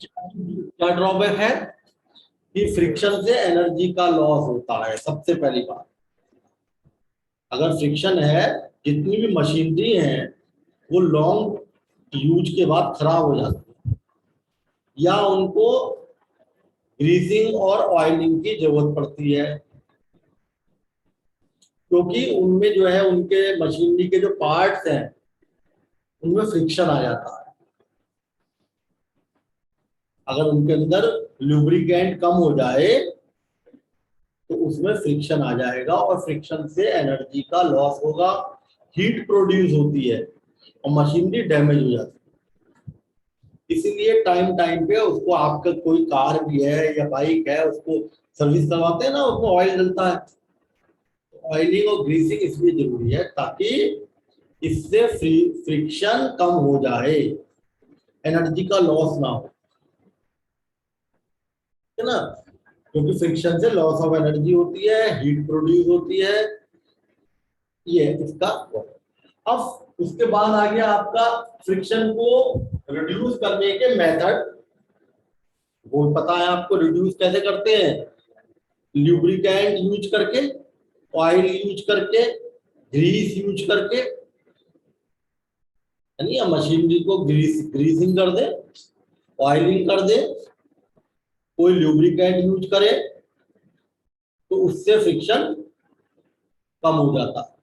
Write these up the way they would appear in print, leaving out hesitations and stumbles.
क्या ड्रॉबैक है कि फ्रिक्शन से एनर्जी का लॉस होता है। सबसे पहली बात, अगर फ्रिक्शन है, जितनी भी मशीनरी है वो लॉन्ग यूज के बाद खराब हो जाती है, या उनको ग्रीसिंग और ऑयलिंग की जरूरत पड़ती है, क्योंकि उनमें जो है उनके मशीनरी के जो पार्ट्स हैं उनमें फ्रिक्शन आ जाता है। अगर उनके अंदर लुब्रिकेंट कम हो जाए तो उसमें फ्रिक्शन आ जाएगा और फ्रिक्शन से एनर्जी का लॉस होगा, हीट प्रोड्यूस होती है और मशीनरी डैमेज हो जाती है। इसीलिए टाइम टाइम पे उसको, आपका कोई कार भी है या बाइक है, उसको सर्विस करवाते हैं ना, उसमें ऑयल डलता है। ऑयलिंग और ग्रीसिंग इसलिए जरूरी है ताकि इससे फ्रिक्शन कम हो जाए, एनर्जी का लॉस ना हो, है ना। क्योंकि फ्रिक्शन से लॉस ऑफ एनर्जी होती है, हीट प्रोड्यूस होती है, ये इसका। अब उसके बाद आ गया आपका फ्रिक्शन को रिड्यूस करने के मेथड। वो पता है आपको रिड्यूस कैसे करते हैं? ल्यूब्रिकेंट यूज करके, ऑयल यूज करके, ग्रीस यूज करके, यानी मशीनरी को ग्रीसिंग कर दे, ऑयलिंग कर दे, कोई ल्यूब्रिकेंट यूज करे तो उससे फ्रिक्शन कम हो जाता है।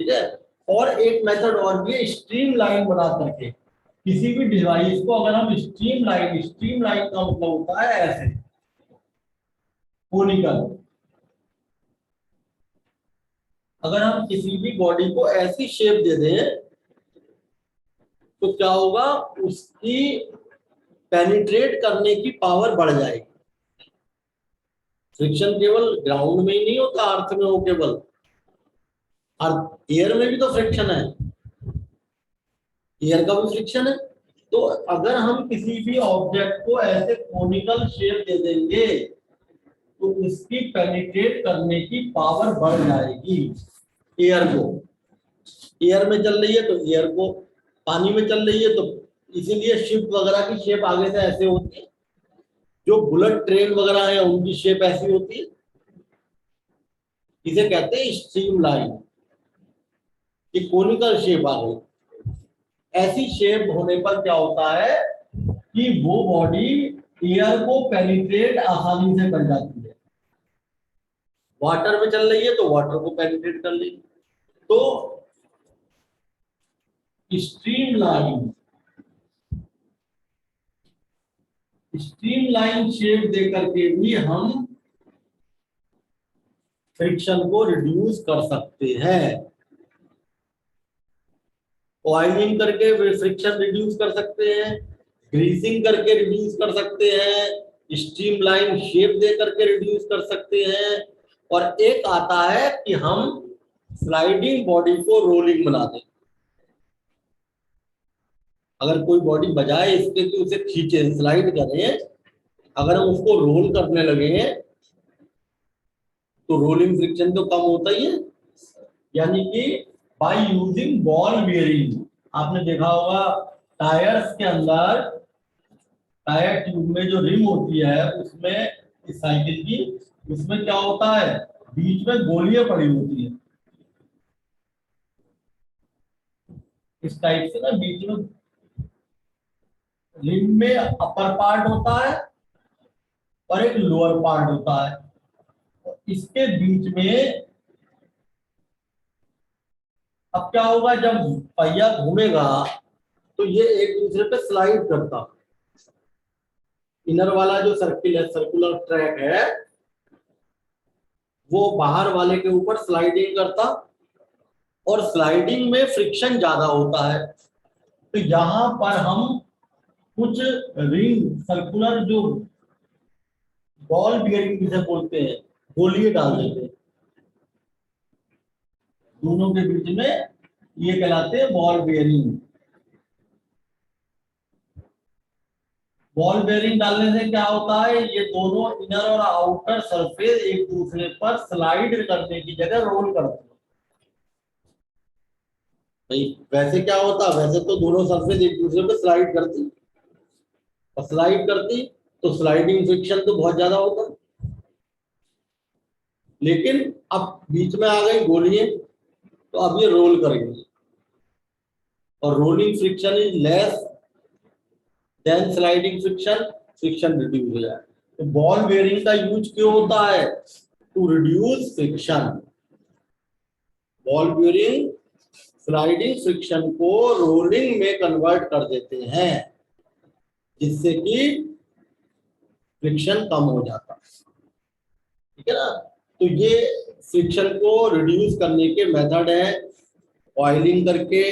ठीक है। और एक मेथड और भी है, स्ट्रीम लाइन बना करके। किसी भी डिवाइस को अगर हम स्ट्रीम लाइन का मतलब होता है ऐसे कोनिकल। अगर हम किसी भी बॉडी को ऐसी शेप दे दें तो क्या होगा, उसकी पेनिट्रेट करने की पावर बढ़ जाएगी। फ्रिक्शन केवल ग्राउंड में ही नहीं होता, अर्थ में हो केवल, और एयर में भी तो फ्रिक्शन है, एयर का भी फ्रिक्शन है। तो अगर हम किसी भी ऑब्जेक्ट को ऐसे कोनिकल शेप दे देंगे तो उसकी पेनिट्रेट करने की पावर बढ़ जाएगी। एयर को, एयर में चल रही है तो एयर को, पानी में चल रही है तो, इसीलिए शिप वगैरह की शेप आगे से ऐसे होती है, जो बुलेट ट्रेन वगैरह है उनकी शेप ऐसी होती है। इसे कहते हैं स्ट्रीम लाइन, ये कोनिकल शेप आ गई। ऐसी शेप होने पर क्या होता है कि वो बॉडी एयर को पेनिट्रेट आसानी से कर जाती है। वाटर में चल रही है तो वाटर को पेनिट्रेट कर लेगी। तो स्ट्रीम लाइन शेप देकर के भी हम फ्रिक्शन को रिड्यूस कर सकते हैं। ऑयलिंग करके फ्रिक्शन रिड्यूस कर सकते हैं, ग्रीसिंग करके रिड्यूस कर सकते हैं, स्ट्रीम लाइन शेप दे करके रिड्यूस कर सकते हैं। और एक आता है कि हम स्लाइडिंग बॉडी को रोलिंग बना दें। अगर कोई बॉडी बजाय इसके कि उसे खींचे, स्लाइड करें, अगर हम उसको रोल करने लगे तो रोलिंग फ्रिक्शन तो कम होता ही है। यानी कि बाय यूजिंग बॉल बियरिंग, आपने देखा होगा टायर्स के अंदर, टायर ट्यूब में जो रिम होती है उसमें, इस साइकिल की, उसमें क्या होता है, बीच में गोलियां पड़ी होती है। इस टाइप से ना, बीच में रिम में अपर पार्ट होता है और एक लोअर पार्ट होता है। इसके बीच में अब क्या होगा, जब पहिया घूमेगा तो ये एक दूसरे पे स्लाइड करता। इनर वाला जो सर्किल है, सर्कुलर ट्रैक है, वो बाहर वाले के ऊपर स्लाइडिंग करता, और स्लाइडिंग में फ्रिक्शन ज्यादा होता है। तो यहां पर हम कुछ रिंग, सर्कुलर जो बॉल बियरिंग जिसे बोलते हैं, गोलियां डाल देते हैं दोनों के बीच में, ये कहलाते हैं बॉल बियरिंग। बॉल बेयरिंग डालने से क्या होता है, ये दोनों इनर और आउटर सरफेस एक दूसरे पर स्लाइड करने की जगह रोल करते हैं। भाई वैसे क्या होता, वैसे तो दोनों सरफेस एक दूसरे पर स्लाइड करती, और स्लाइड करती तो स्लाइडिंग फ्रिक्शन तो बहुत ज्यादा होता, लेकिन अब बीच में आ गई गोलियां तो अब ये रोल करेंगे और rolling friction is less then sliding friction, friction reduce हो जाए। तो बॉल बेयरिंग का यूज क्यों होता है? To reduce friction. Ball bearing sliding friction को रोलिंग में कन्वर्ट कर देते हैं, जिससे कि फ्रिक्शन कम हो जाता, ठीक है ना। तो ये फ्रिक्शन को रिड्यूस करने के मेथड है, ऑयलिंग करके,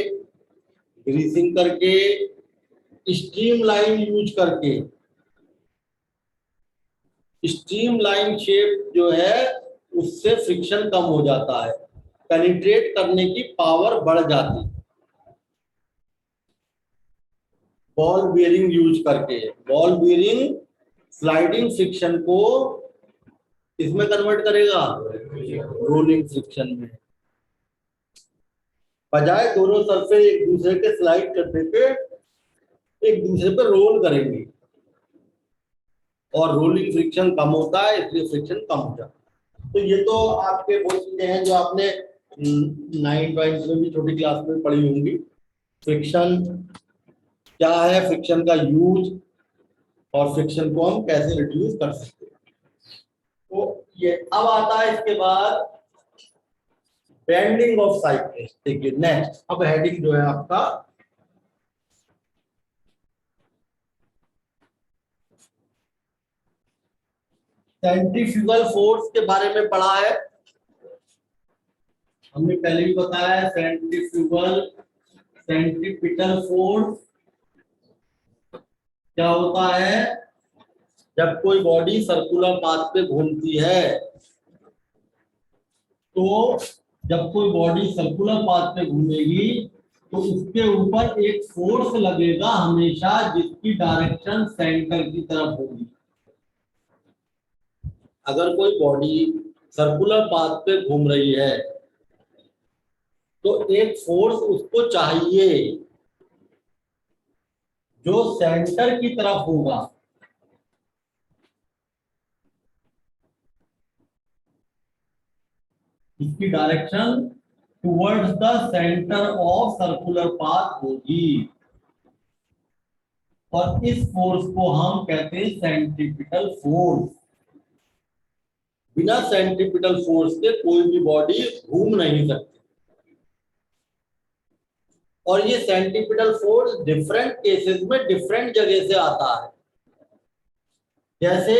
ग्रीसिंग करके, स्ट्रीमलाइन यूज करके। स्ट्रीमलाइन शेप जो है उससे फ्रिक्शन कम हो जाता है, पेनिट्रेट करने की पावर बढ़ जाती। बॉल बेयरिंग यूज करके, बॉल बेयरिंग स्लाइडिंग फ्रिक्शन को इसमें कन्वर्ट करेगा, रोलिंग फ्रिक्शन में। बजाय दोनों सरफेस एक दूसरे के स्लाइड करने पे एक दूसरे पे रोल करेंगे और रोलिंग फ्रिक्शन कम होता है, इसलिए फ्रिक्शन कम हो जाता है। तो ये तो आपके वो चीजें हैं जो आपने 9th में भी छोटी क्लास में पढ़ी होंगी। फ्रिक्शन क्या है, फ्रिक्शन का यूज और फ्रिक्शन को हम कैसे रिड्यूस कर सकते हैं। तो ये अब आता है इसके बाद बेंडिंग ऑफ साइक्लिस। देखिए नेक्स्ट, अब हेडिंग जो है आपका सेंट्रीफ्यूगल फोर्स के बारे में पढ़ा है हमने, पहले भी बताया है। सेंट्रीपिटल फोर्स क्या होता है? जब कोई बॉडी सर्कुलर पाथ पे घूमती है, तो जब कोई बॉडी सर्कुलर पाथ पे घूमेगी तो उसके ऊपर एक फोर्स लगेगा हमेशा, जिसकी डायरेक्शन सेंटर की तरफ होगी। अगर कोई बॉडी सर्कुलर पाथ पे घूम रही है तो एक फोर्स उसको चाहिए जो सेंटर की तरफ होगा। इसकी direction towards the centre of circular path होगी और इस फोर्स को हम कहते हैं सेंट्रीपिटल फोर्स। बिना सेंट्रीपिटल फोर्स के कोई भी बॉडी घूम नहीं सकती। और ये सेंट्रीपिटल फोर्स डिफरेंट केसेस में डिफरेंट जगह से आता है। जैसे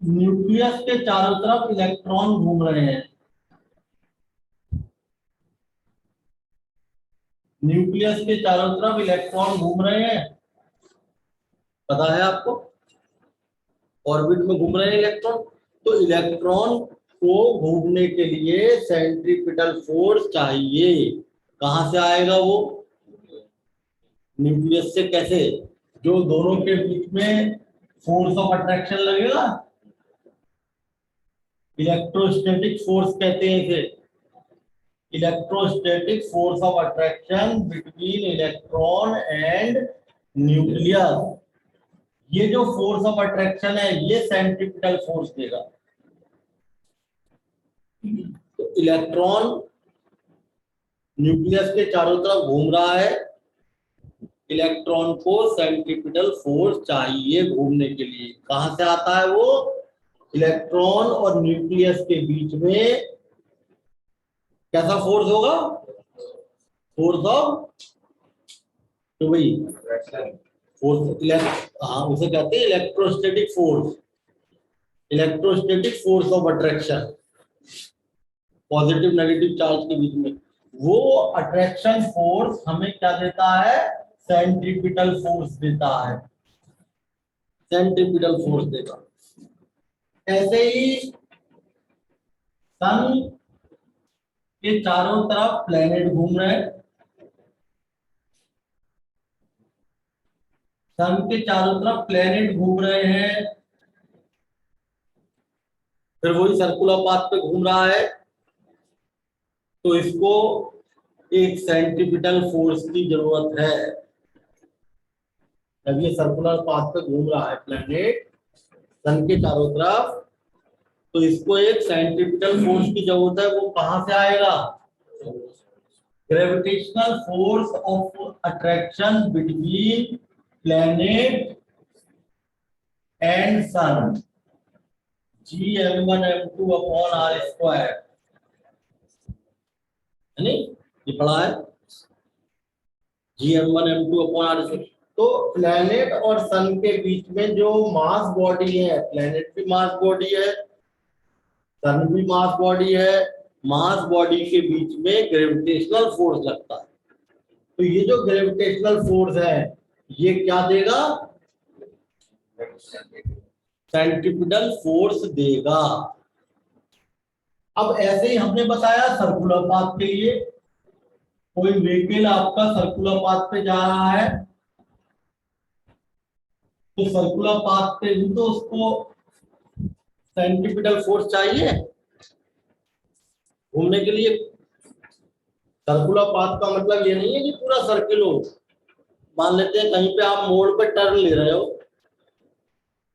न्यूक्लियस के चारों तरफ इलेक्ट्रॉन घूम रहे हैं, न्यूक्लियस के चारों तरफ इलेक्ट्रॉन घूम रहे हैं, पता है आपको, ऑर्बिट में घूम रहे हैं इलेक्ट्रॉन। तो इलेक्ट्रॉन को घूमने के लिए सेंट्रीपिटल फोर्स चाहिए। कहां से आएगा वो? न्यूक्लियस से। कैसे? जो दोनों के बीच में फोर्स ऑफ अट्रैक्शन लगेगा, इलेक्ट्रोस्टैटिक फोर्स कहते हैं इसे। Electrostatic force of attraction between electron and nucleus. ये जो फोर्स ऑफ अट्रैक्शन है ये सेंट्रीपिटल फोर्स देगा। तो इलेक्ट्रॉन न्यूक्लियस के चारों तरफ घूम रहा है, इलेक्ट्रॉन को सेंट्रीपिटल फोर्स चाहिए घूमने के लिए। कहां से आता है वो? इलेक्ट्रॉन और न्यूक्लियस के बीच में कैसा फोर्स होगा? फोर्स ऑफ, तो वही फोर्स, हाँ उसे कहते हैं electrostatic force. Electrostatic force of attraction, positive negative charge के बीच में, वो अट्रैक्शन फोर्स हमें क्या देता है? सेंट्रीपिटल फोर्स देता है, सेंट्रीपिटल फोर्स देगा। ऐसे ही सन के चारों तरफ प्लेनेट घूम रहे हैं, सन के चारों तरफ प्लेनेट घूम रहे हैं, फिर वही सर्कुलर पाथ पे घूम रहा है, तो इसको एक सेंट्रीपिटल फोर्स की जरूरत है। जब ये सर्कुलर पाथ पे घूम रहा है प्लैनेट सन के चारों तरफ, तो इसको एक सेंट्रीपिटल फोर्स की जरूरत है। वो कहां से आएगा? Gravitational force of attraction between planet and sun, Gm1m2 upon R square, यानी ये पढ़ा है Gm1m2 अपॉन आर स्क्वायर। तो प्लैनेट और सन के बीच में जो मास बॉडी है, प्लैनेट भी मास बॉडी है, सन भी मास बॉडी है, मास बॉडी के बीच में ग्रेविटेशनल फोर्स लगता है। तो ये जो ग्रेविटेशनल फोर्स है ये क्या देगा? सेंट्रीपिटल फोर्स देगा। अब ऐसे ही हमने बताया सर्कुलर पाथ के लिए, कोई व्हीकल आपका सर्कुलर पाथ पे जा रहा है, तो सर्कुलर पाथ पे भी तो उसको सेंट्रीपिटल फोर्स चाहिए घूमने के लिए। सर्कुलर पाथ का मतलब ये नहीं है कि पूरा सर्किल हो। मान लेते हैं कहीं पे आप मोड़ पे टर्न ले रहे हो,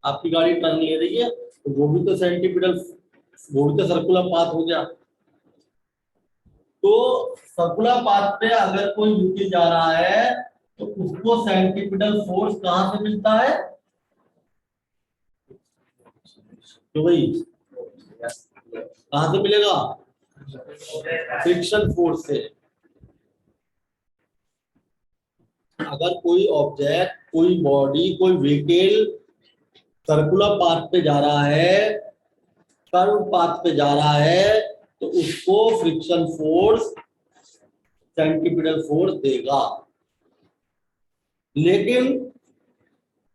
आपकी गाड़ी टर्न ले रही है, तो वो भी तो सेंट्रीपिटल, वो भी तो सर्कुलर पाथ हो गया। तो सर्कुलर पाथ पे अगर कोई व्हीकल जा रहा है तो उसको सेंट्रीपिटल फोर्स कहां से मिलता है? तो भाई कहां से मिलेगा? फ्रिक्शन फोर्स से। अगर कोई ऑब्जेक्ट, कोई बॉडी, कोई व्हीकल सर्कुलर पाथ पे जा रहा है, कर्व पाथ पे जा रहा है, तो उसको फ्रिक्शन फोर्स, सेंट्रीपिटल फोर्स देगा। लेकिन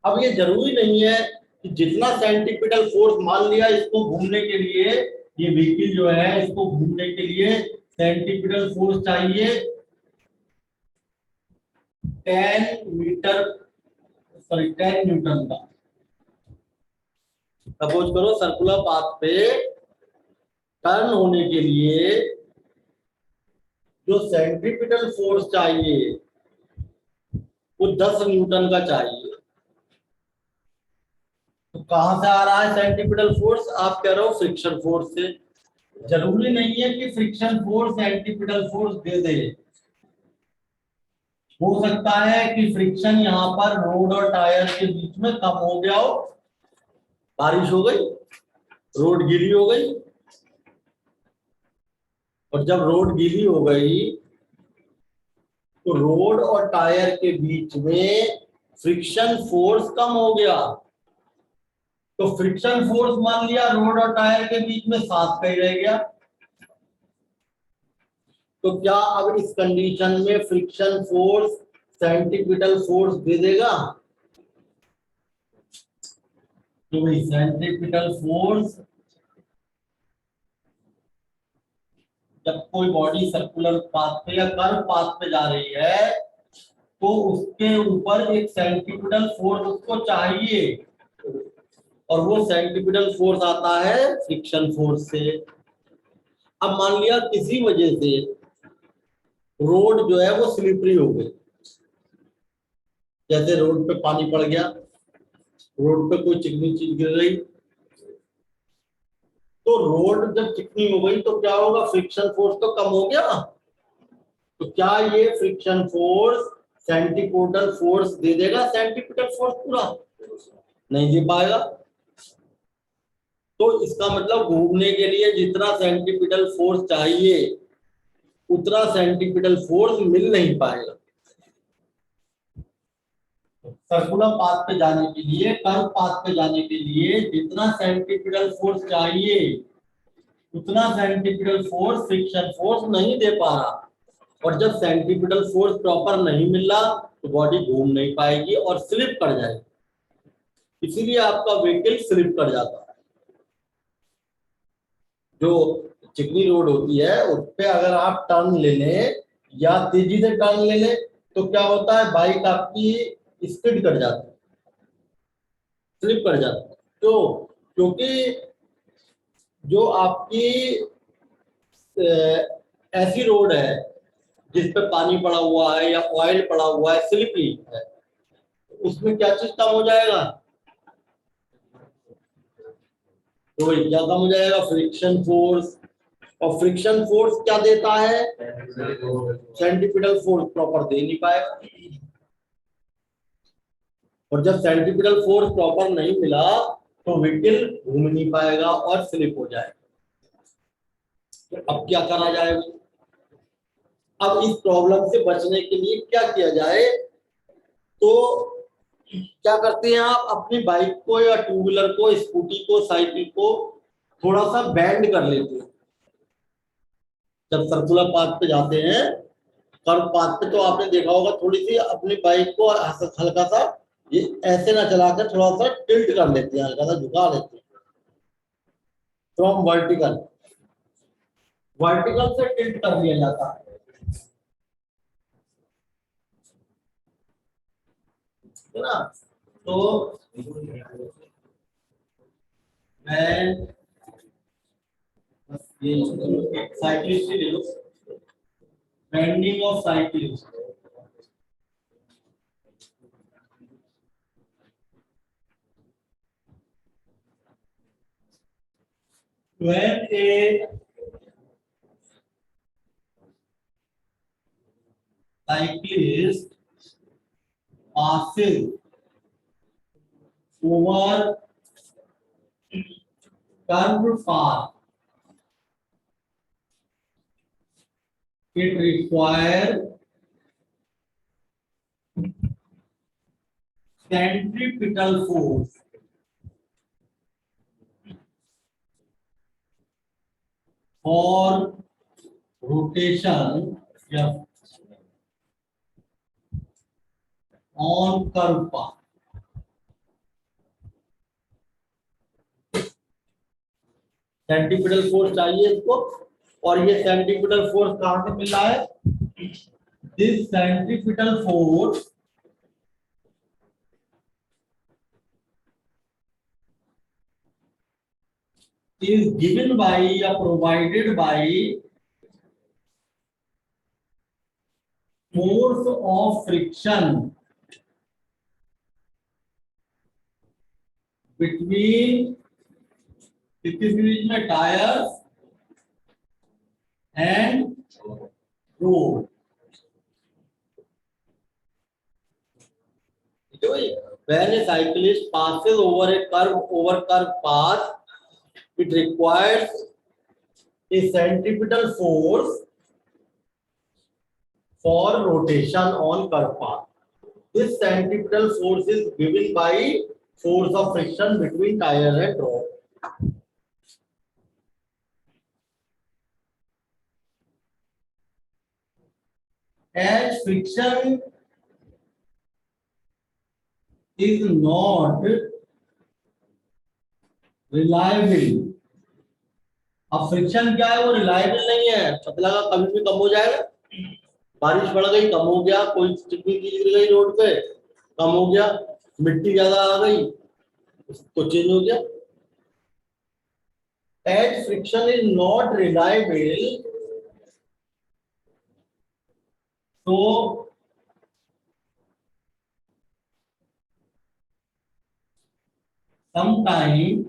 अब ये जरूरी नहीं है कि जितना सेंट्रीपिटल फोर्स, मान लिया इसको घूमने के लिए, ये व्हीकल जो है इसको घूमने के लिए सेंट्रीपिटल फोर्स चाहिए 10 न्यूटन का। सपोज करो सर्कुलर पाथ पे टर्न होने के लिए जो सेंट्रीपिटल फोर्स चाहिए वो 10 न्यूटन का चाहिए। तो कहां से आ रहा है सेंट्रीपिटल फोर्स? आप कह रहे हो फ्रिक्शन फोर्स से। जरूरी नहीं है कि फ्रिक्शन फोर्स सेंट्रीपिटल फोर्स दे दे। हो सकता है कि फ्रिक्शन यहाँ पर रोड और टायर के बीच में कम हो गया हो, बारिश हो गई, रोड गीली हो गई, और जब रोड गीली हो गई तो रोड और टायर के बीच में फ्रिक्शन फोर्स कम हो गया। तो फ्रिक्शन फोर्स मान लिया रोड और टायर के बीच में 7 का ही रह गया। तो क्या अब इस कंडीशन में फ्रिक्शन फोर्स सेंट्रीपिटल फोर्स दे देगा? तो भाई सेंट्रीपिटल फोर्स, जब कोई बॉडी सर्कुलर पाथ पे या कर्व पाथ पे जा रही है तो उसके ऊपर एक सेंट्रीपिटल फोर्स उसको चाहिए, और वो सेंट्रीपिटल फोर्स आता है फ्रिक्शन फोर्स से। अब मान लिया किसी वजह से रोड जो है वो स्लिपरी हो गई, जैसे रोड पे पानी पड़ गया, रोड पे कोई चिकनी चीज गिर रही, तो रोड जब चिकनी हो गई तो क्या होगा? फ्रिक्शन फोर्स तो कम हो गया। तो क्या ये फ्रिक्शन फोर्स सेंट्रीपिटल फोर्स दे देगा? सेंट्रीपिटल फोर्स पूरा नहीं दे पाएगा। तो इसका मतलब घूमने के लिए जितना सेंट्रीपिटल फोर्स चाहिए उतना सेंट्रीपिटल फोर्स मिल नहीं पाएगा। सर्कुलर पाथ पे जाने के लिए, कर्व पाथ पे जाने के लिए जितना सेंट्रीपिटल फोर्स चाहिए उतना सेंट्रीपिटल फोर्स फ्रिक्शन फोर्स नहीं दे पा रहा, और जब सेंट्रीपिटल फोर्स प्रॉपर नहीं मिल रहा तो बॉडी घूम नहीं पाएगी और स्लिप कर जाएगी। इसीलिए आपका व्हीकल स्लिप कर जाता है। जो चिकनी रोड होती है उस पे अगर आप टर्न ले लें या तेजी से टर्न ले लें तो क्या होता है? बाइक आपकी स्पीड कर जाती है, स्लिप कर जाती है। तो क्योंकि जो आपकी ऐसी रोड है जिस पे पानी पड़ा हुआ है या ऑयल पड़ा हुआ है, स्लिपरी है, उसमें क्या चीज कम हो जाएगा? तो वही क्या कम हो जाएगा? Friction force. और फ्रिक्शन फोर्स क्या देता है? सेंट्रीपिटल फोर्स प्रॉपर दे नहीं पाएगा। और जब सेंट्रीपिटल फोर्स प्रॉपर नहीं मिला तो व्हीकल घूम नहीं पाएगा और स्लिप हो जाएगा। अब क्या करा जाएगा? अब इस प्रॉब्लम से बचने के लिए क्या किया जाए? तो क्या करते हैं आप? अपनी बाइक को या टू व्हीलर को, स्कूटी को, साइकिल को थोड़ा सा बैंड कर लेते हैं। जब सर्कुलर पाथ पे जाते हैं, कर्व पाथ पे, तो आपने देखा होगा थोड़ी सी अपनी बाइक को हल्का सा ये ऐसे ना चलाकर थोड़ा सा टिल्ट कर लेते हैं, हल्का सा झुका लेते हैं फ्रॉम वर्टिकल। वर्टिकल से टिल्ट कर लिया जाता है ना? तो मैं ये साइक्लिस्ट ले लो, banking of cyclist. When a cyclist passes over curved path, it requires centripetal force for rotation on curved path. Centripetal force चाहिए इसको, और ये सेंट्रीपिटल फोर्स कहां से मिल रहा है? This centripetal force is given by or provided by force of friction between किस बीच में? Tyres and road. When a cyclist passes over curve path, it requires a centripetal force for rotation on curve path. This centripetal force is given by force of friction between tire and road. As friction is not reliable, अब friction क्या है? वो reliable नहीं है। पता लगा कभी भी कम हो जाएगा, बारिश पड़ गई कम हो गया, कोई चिकनी चीज गिर गई रोड पे कम हो गया, मिट्टी ज्यादा आ गई तो चेंज हो गया। As friction is not reliable, so sometimes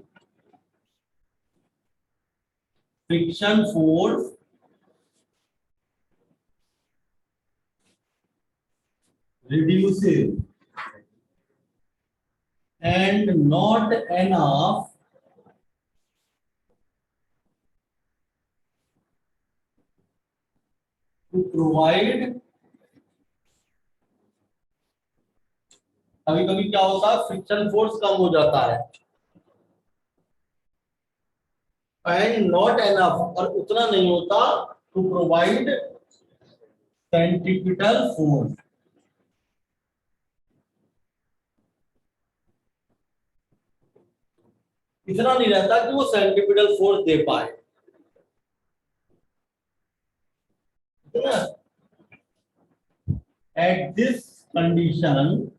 friction force reduces and not enough to provide। कभी कभी क्या होता है? फ्रिक्शन फोर्स कम हो जाता है एंड नॉट एनफ, और उतना नहीं होता टू प्रोवाइड सेंट्रीपिटल फोर्स। इतना नहीं रहता कि वो सेंट्रीपिटल फोर्स दे पाए, है ना? At this condition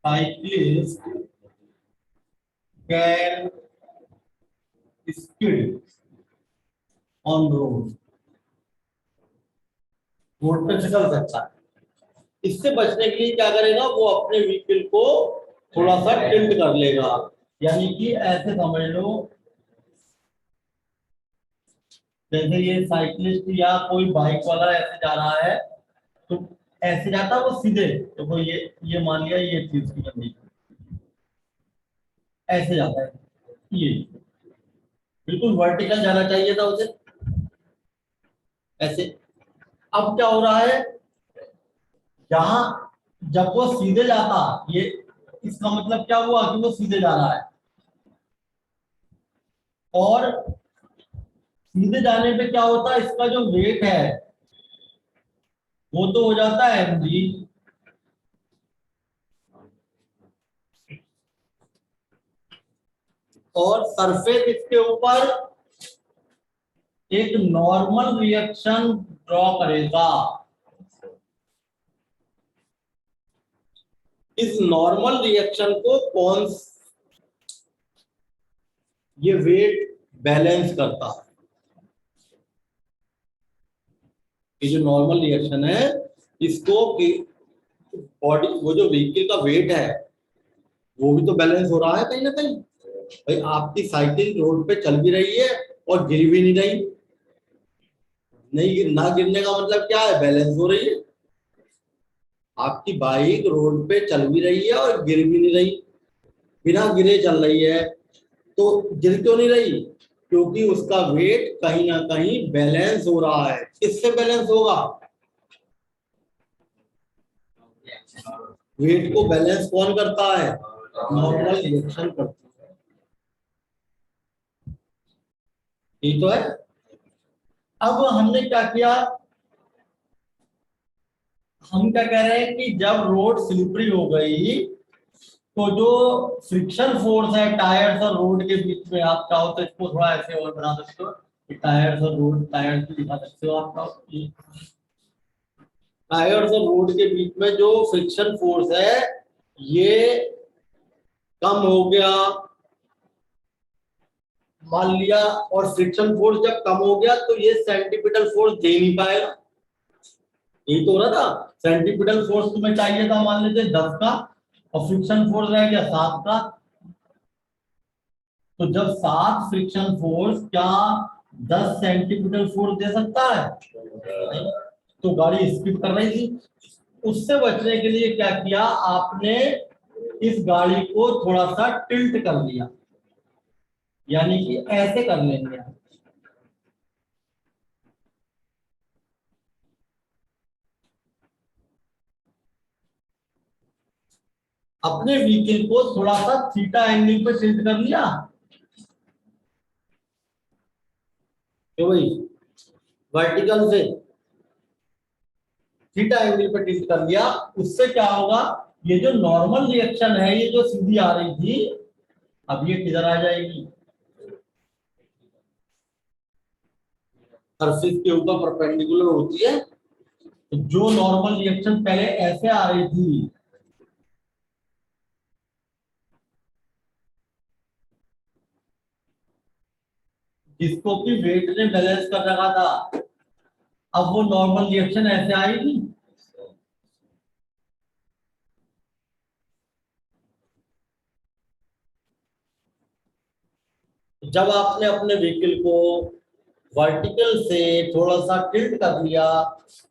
cyclist can skid on road, road पे फिसल सकता है। इससे बचने के लिए क्या करेगा, वो अपने व्हीकल को थोड़ा सा टिल्ट कर लेगा, यानी कि ऐसे समझ लो जैसे ये साइकिलिस्ट या कोई बाइक वाला ऐसे जा रहा है, तो ऐसे जाता है वो सीधे, तो कोई ये मान लिया ये चीज की बंदी ऐसे जाता है, ये बिल्कुल वर्टिकल जाना चाहिए था उसे, ऐसे। अब क्या हो रहा है, जहां जब वो सीधे जाता, ये इसका मतलब क्या हुआ कि वो सीधे जा रहा है, और सीधे जाने पे क्या होता है, इसका जो वेट है वो तो हो जाता है mg, और सरफेस इसके ऊपर एक नॉर्मल रिएक्शन ड्रॉ करेगा। इस नॉर्मल रिएक्शन को कौन, ये वेट बैलेंस करता है। ये जो नॉर्मल रिएक्शन है, इसको बॉडी, वो जो व्हीकल का वेट है वो भी तो बैलेंस हो रहा है कहीं ना कहीं। भाई आपकी साइकिल रोड पे चल भी रही है और गिर भी नहीं रही, नहीं ना गिरने का मतलब क्या है, बैलेंस हो रही है। आपकी बाइक रोड पे चल भी रही है और गिर भी नहीं रही, बिना गिरे चल रही है, तो गिर क्यों नहीं रही, क्योंकि उसका वेट कहीं ना कहीं बैलेंस हो रहा है। किससे बैलेंस होगा, वेट को बैलेंस कौन करता है, नॉर्मल रिएक्शन करती है। ये तो है। अब हमने क्या किया, हम क्या कह रहे हैं कि जब रोड स्लिपरी हो गई तो जो फ्रिक्शन फोर्स है टायर्स और रोड के बीच में, आप चाहो तो इसको थोड़ा ऐसे और बना सकते हो कि टायर्स और रोड, टायर्स भी दिखा सकते हो आप, टायर्स और रोड के बीच में जो फ्रिक्शन फोर्स है ये कम हो गया, मान लिया, और फ्रिक्शन फोर्स जब कम हो गया तो ये सेंटीपिटल फोर्स दे नहीं पाएगा। यही तो हो रहा था, सेंटीपिटल फोर्स तुम्हें चाहिए था मान लीजिए 10 का, और फ्रिक्शन फोर्स रह गया 7 का। तो जब 7 फ्रिक्शन फोर्स क्या 10 सेंटीपिटल फोर्स दे सकता है, तो गाड़ी स्किप कर रही थी। उससे बचने के लिए क्या किया आपने, इस गाड़ी को थोड़ा सा टिल्ट कर लिया, यानी कि ऐसे कर लेंगे। अपने व्हीकल को थोड़ा सा थीटा एंगल पे टिल्ट कर लिया, तो भाई वर्टिकल से थीटा एंगल पे टिल्ट कर लिया। उससे क्या होगा, ये जो नॉर्मल रिएक्शन है, ये जो सीधी आ रही थी, अब ये किधर आ जाएगी, सरफेस के ऊपर परपेंडिकुलर होती है। तो जो नॉर्मल रिएक्शन पहले ऐसे आ रही थी, जिसको कि वेट ने बैलेंस कर रखा था, अब वो नॉर्मल रिएक्शन ऐसे आएगी, जब आपने अपने व्हीकल को वर्टिकल से थोड़ा सा टिल्ट कर लिया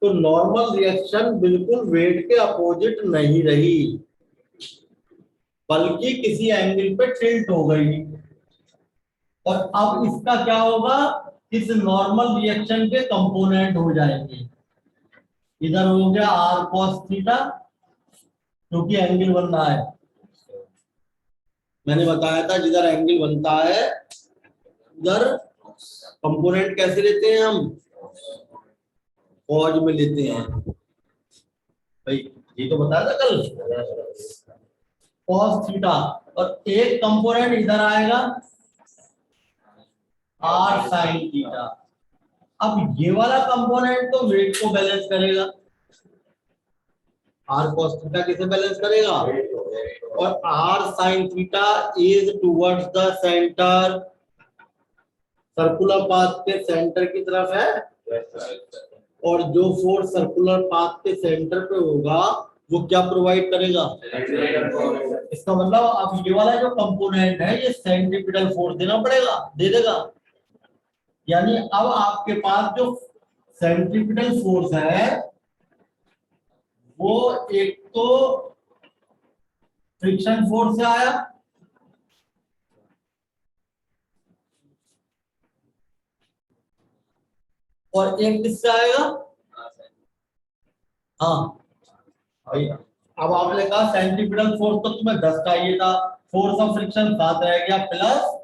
तो नॉर्मल रिएक्शन बिल्कुल वेट के अपोजिट नहीं रही, बल्कि किसी एंगल पे टिल्ट हो गई। और अब इसका क्या होगा, इस नॉर्मल रिएक्शन के कंपोनेंट हो जाएंगे। इधर हो गया आर कॉस थीटा, क्योंकि एंगल बन रहा है, मैंने बताया था जिधर एंगल बनता है उधर कंपोनेंट कैसे लेते हैं हम, कॉज में लेते हैं। भाई ये तो बताया था कल, कॉस थीटा, और एक कंपोनेंट इधर आएगा आर साइन थीटा। अब ये वाला कंपोनेंट तो वेट को बैलेंस करेगा, आर कॉस थीटा किसे बैलेंस करेगा, और R sine theta is towards the centre, circular path के सेंटर की तरफ है, और जो फोर्स सर्कुलर पाथ के सेंटर पे होगा वो क्या प्रोवाइड करेगा? इसका मतलब अब ये वाला जो कंपोनेंट है ये सेंट्रीपिटल फोर्स देना पड़ेगा, दे देगा। यानी अब आपके पास जो सेंट्रीपिटल फोर्स है वो एक तो फ्रिक्शन फोर्स से आया, और एक किससे आएगा? हाँ भाई, अब आपने कहा सेंट्रीपिटल फोर्स तो तुम्हें 10 चाहिए था, फोर्स ऑफ फ्रिक्शन 7 रह गया प्लस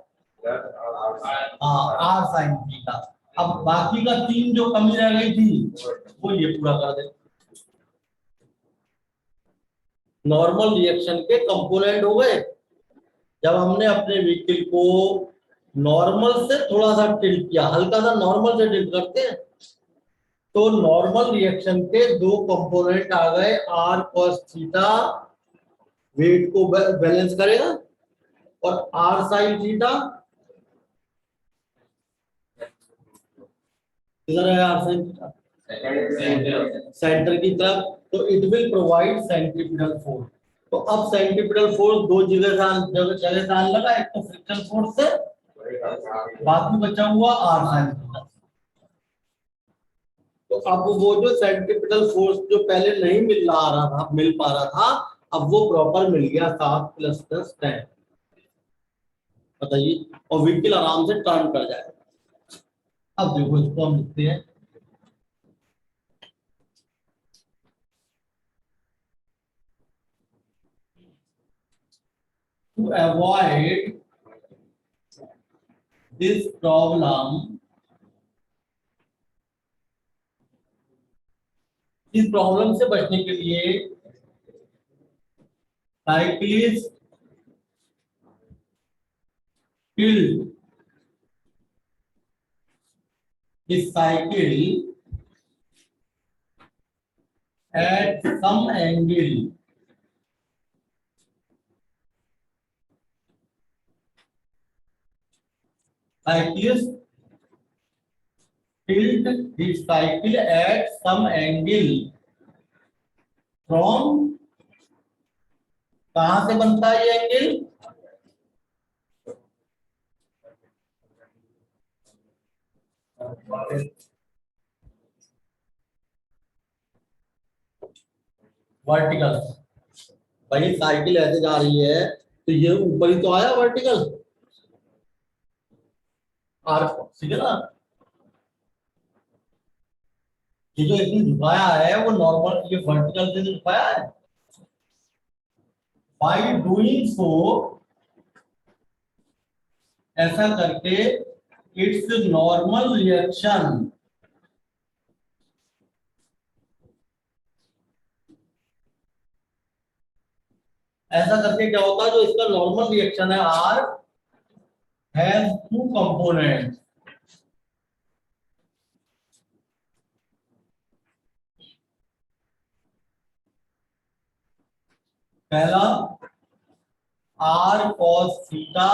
हाँ आर साइन थीटा। अब बाकी का 3 जो कमी रह गई थी वो ये पूरा कर दे। नॉर्मल रिएक्शन के कंपोनेंट हो गए। जब हमने अपने व्हीकल को नॉर्मल से थोड़ा सा टिल्ट किया, हल्का सा नॉर्मल से टिल्ट करते हैं, तो नॉर्मल रिएक्शन के 2 कंपोनेंट आ गए, आर कॉस थीटा वेट को बैलेंस करेगा, और आर साइन थीटा इधर है, आर साइन थीटा सेंटर की तरफ, तो it will provide centripetal force. तो अब सेंट्रीपिटल फोर्स दो जगह से आने लगा, एक तो फ्रिक्शन फोर्स से, बाकी बचा हुआ आर साइन थीटा। तो अब वो जो सेंट्रीपिटल फोर्स जो पहले नहीं मिल पा रहा था, अब वो प्रॉपर मिल गया, 7 + 10 10। बताइए, और व्हीकल आराम से टर्न कर जाएगा। अब देखो इसको हम लिखते हैं, to avoid this problem, इस प्रॉब्लम से बचने के लिए cyclist tilt his cycle at some angle cyclist tilt his cycle at some angle from, कहां से बनता है ये एंगल? वर्टिकल। भाई साइकिल ऐसे जा रही है तो ये ऊपर ही तो आया वर्टिकल, आर्क, ठीक है ना? ये जो इसने झुकाया है वो नॉर्मल, ये वर्टिकल से झुकाया है। बाई डूइंग सो, ऐसा करके इट्स नॉर्मल रिएक्शन, ऐसा करके क्या होता है, जो इसका नॉर्मल रिएक्शन है आर हैज 2 कंपोनेंट। पहला आर कॉस थीटा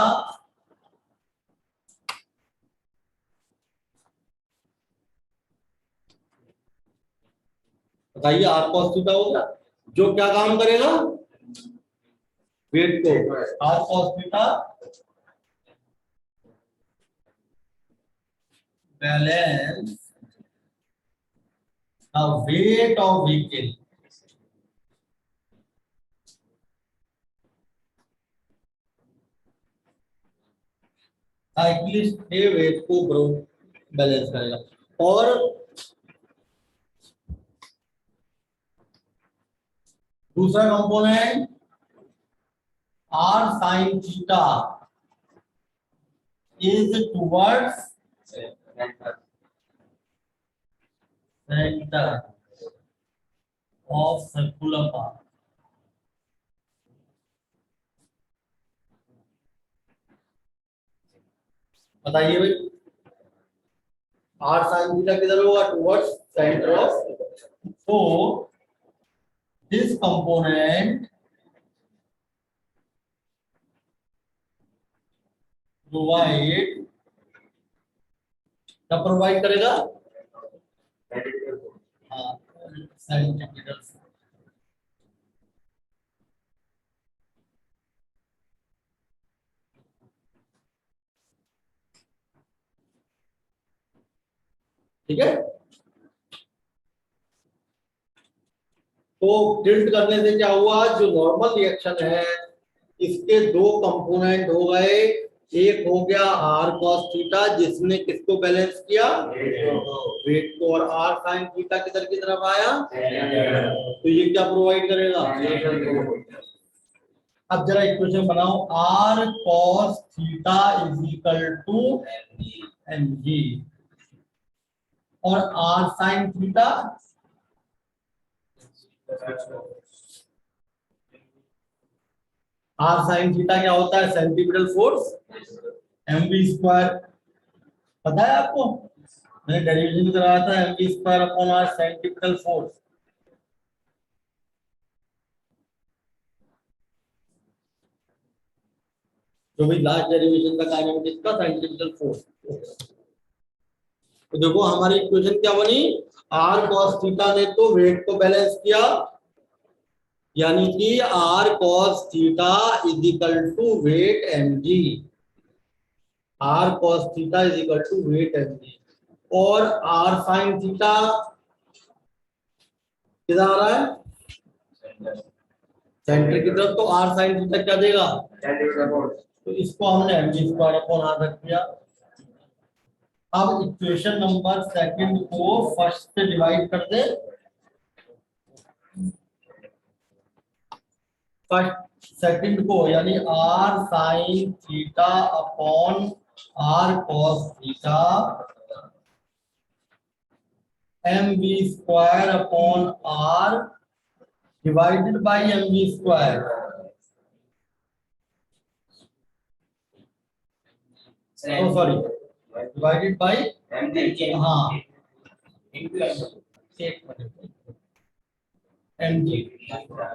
बताइए, आर कॉस थीटा हो गया, जो क्या काम करेगा? वेट को, R cos theta balance the weight of vehicle, cyclist के वेट को बैलेंस करेगा। और दूसरा component R sine theta is towards centre of circular path. बताइए भाई, आर साइन थीटा किधर होगा? Towards centre of, so this component provide क्या प्रोवाइड करेगा? हाँ, सेंटीमीटर। ठीक है, तो टिल्ट करने से क्या हुआ, जो नॉर्मल रिएक्शन है इसके दो कंपोनेंट हो गए। एक हो गया आर कॉस थीटा जिसने किसको बैलेंस किया, वेट को, और आर साइन थीटा किधर की तरफ आया, तो ये क्या प्रोवाइड करेगा। अब जरा इक्वेशन बनाओ, R cos theta is equal to M G, और R sine theta R sine theta क्या होता है, centimetre force M V square. पता है आपको, मैंने डेरिवेशन कराया था, M V square upon R centimetre force. जो भी लास्ट डेरिवेशन था काइनेमेटिक्स का, सेंटीमीटर फोर्स। तो देखो हमारी इक्वेशन क्या बनी, आर कॉस थीटा ने तो वेट को बैलेंस किया, यानी कि R cos theta is equal to weight M G, R cos theta is equal to weight M G, और आर साइन थीटा किधर आ रहा है, सेंटर की तरफ, तो आर साइन थीटा क्या देगा, तो इसको हमने M G square upon R रख दिया। अब इक्वेशन नंबर सेकंड को फर्स्ट से डिवाइड कर दे, फर्स्ट सेकंड को, यानी R sine theta upon R cos theta M V square upon R divided by M V square, sorry divided by, हाँ M G,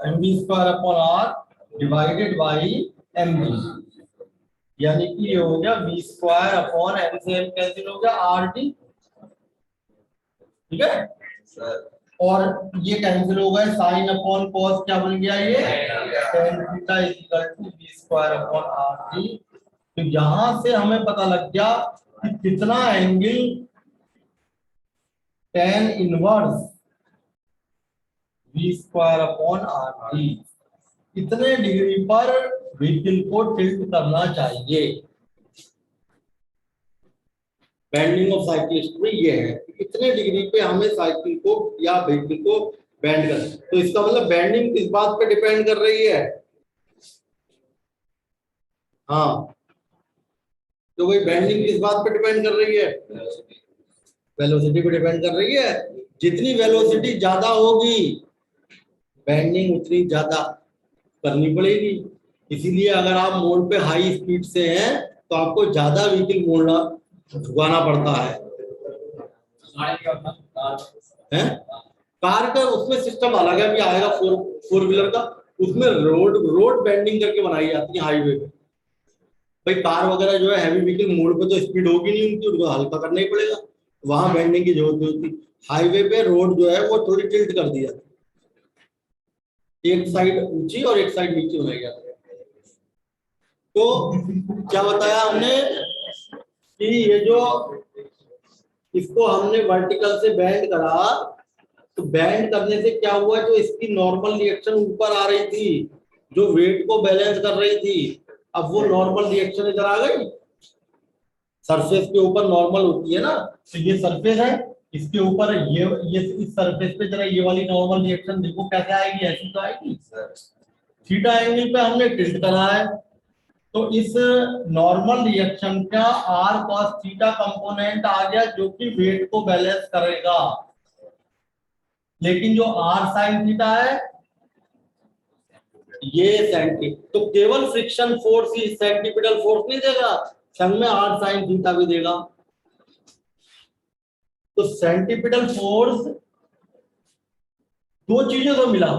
M V square upon R divided by M G, यानी कि ये हो गया V square upon M से M cancel हो गया R D, ठीक है, और ये कैंसिल हो गए, साइन अपॉन कॉस क्या बन गया, ये tan theta is equal to V square upon R D. तो यहां से हमें पता लग गया कि कितना angle tan inverse V square upon R D, कितने डिग्री पर व्हीकल को टिल्ट करना चाहिए। बेंडिंग ऑफ साइकिलिस्ट में ये है, कितने डिग्री पे हमें साइकिल को या व्हीकल को बेंड कर, तो इसका मतलब बेंडिंग किस बात पे डिपेंड कर रही है, हाँ, तो भाई बेंडिंग किस बात पे डिपेंड कर रही है, वेलोसिटी पे डिपेंड कर रही है। जितनी वेलोसिटी ज्यादा होगी बेंडिंग उतनी ज्यादा करनी पड़ेगी, इसीलिए अगर आप मोड़ पे हाई स्पीड से हैं तो आपको ज्यादा व्हीकल मोड़ना झुकाना पड़ता है। कार का उसमें सिस्टम अलग है, भी आएगा फोर व्हीलर का, उसमें रोड बेंडिंग करके बनाई जाती है हाईवे पे। भाई कार वगैरह जो है हैवी व्हीकल मोड़ पे तो स्पीड होगी नहीं उनकी, उनको हल्का करना ही पड़ेगा, वहां बेंडिंग की जरूरत नहीं होती। हाईवे पे रोड जो है वो थोड़ी टिल्ट कर दिया, एक साइड ऊंची और एक साइड नीचे बनाई जाती है। तो क्या बताया हमने कि ये जो इसको हमने वर्टिकल से बेंड करा, तो बेंड करने से क्या हुआ, जो इसकी नॉर्मल रिएक्शन ऊपर आ रही थी जो वेट को बैलेंस कर रही थी, अब वो नॉर्मल रिएक्शन इधर आ गई, सरफेस के ऊपर नॉर्मल होती है ना, तो ये सरफेस है, इसके ऊपर ये इस सरफेस पे जरा ये वाली नॉर्मल रिएक्शन देखो कैसे आएगी, ऐसी तो आएगी, थीटा एंगल पे हमने टिल्ट करा है, तो इस नॉर्मल रिएक्शन का आर कॉस थीटा कंपोनेंट आ गया जो कि वेट को बैलेंस करेगा, लेकिन जो आर साइन थीटा है ये सेंटी, तो केवल फ्रिक्शन फोर्स ही सेंटीपिटल फोर्स नहीं देगा, संग में आर साइन थीटा भी देगा। तो सेंटीपिटल फोर्स दो चीजों से मिला,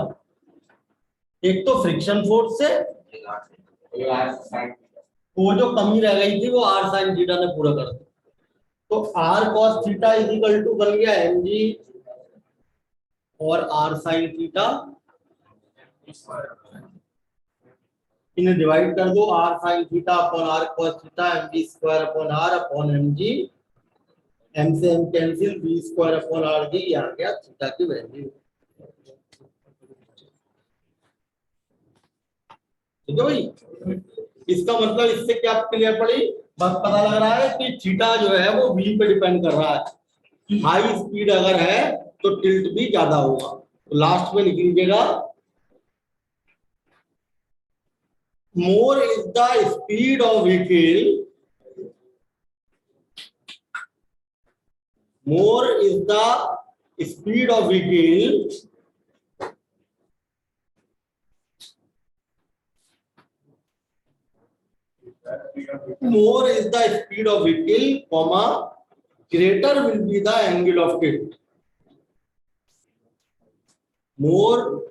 एक तो फ्रिक्शन फोर्स से, वो जो कमी रह गई थी वो आर साइन थीटा ने पूरा कर दी। तो R cos theta is equal to बन गया एम जी और आर साइन थीटा, इन्हें डिवाइड कर दो, R sine theta upon R cos theta, M G square upon R upon M G, M से M cancel, B square upon R G, ये आ गया थीटा की वैल्यू। ठीक है भाई, इसका मतलब इससे क्या क्लियर पड़ी, बस पता लग रहा है कि थीटा जो है वो v पे डिपेंड कर रहा है। हाई स्पीड अगर है तो टिल्ट भी ज्यादा होगा। तो लास्ट में लिख लीजिएगा, more is the speed of vehicle, more is the speed of vehicle, more is the speed of vehicle, comma, greater will be the angle of tilt. More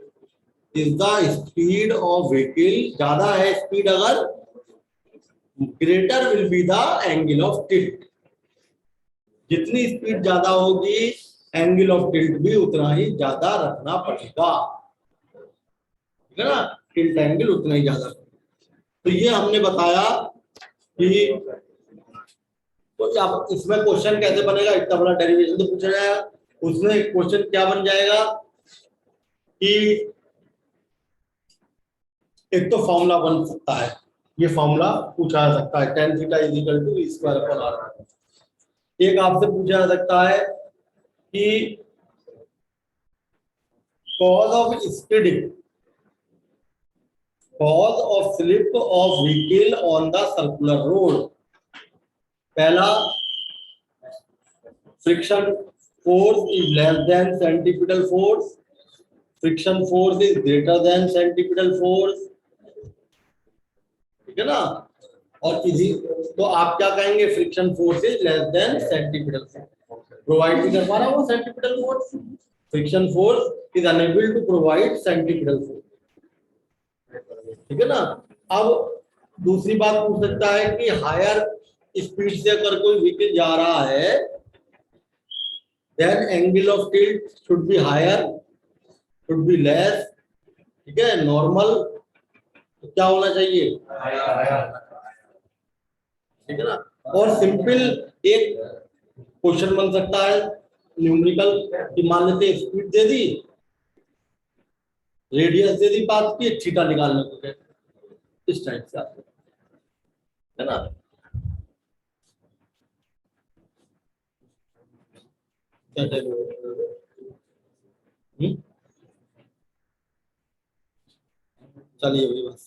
is the speed of vehicle, ज्यादा है speed अगर, greater will be the angle of tilt. जितनी speed ज्यादा होगी angle of tilt भी उतना ही ज्यादा रखना पड़ेगा, ठीक है ना, टिल्ट एंगल उतना ही ज्यादा। तो ये हमने बताया कि तो अब इसमें क्वेश्चन कैसे बनेगा, इतना बड़ा डेरिवेशन तो पूछा जाएगा, उसमें क्वेश्चन क्या बन जाएगा कि एक तो फॉर्मूला बन सकता है, ये फॉर्मूला पूछा जा सकता है, tan theta is equal to v square upon r। एक आपसे पूछा जा सकता है कि cause of speeding, cause of slip of vehicle on the circular road। पहला, friction force is less than centripetal force, friction force is greater than centripetal force, ठीक है ना। और इसी तो आप क्या कहेंगे, friction force is less than centripetal force, provide नहीं कर पा रहा वो centripetal force, friction force is unable to provide centripetal force, ठीक है ना। अब दूसरी बात पूछ सकता है कि हायर स्पीड से अगर कोई व्हीकल जा रहा है, then angle of tilt should be higher, should be less, ठीक है, नॉर्मल क्या होना चाहिए, ठीक है ना। और सिंपल एक क्वेश्चन बन सकता है न्यूमेरिकल कि मान लेते स्पीड दे दी, रेडियस दे दी, बात की थीटा निकालने को है, इस टाइप से है ना। चलिए बस।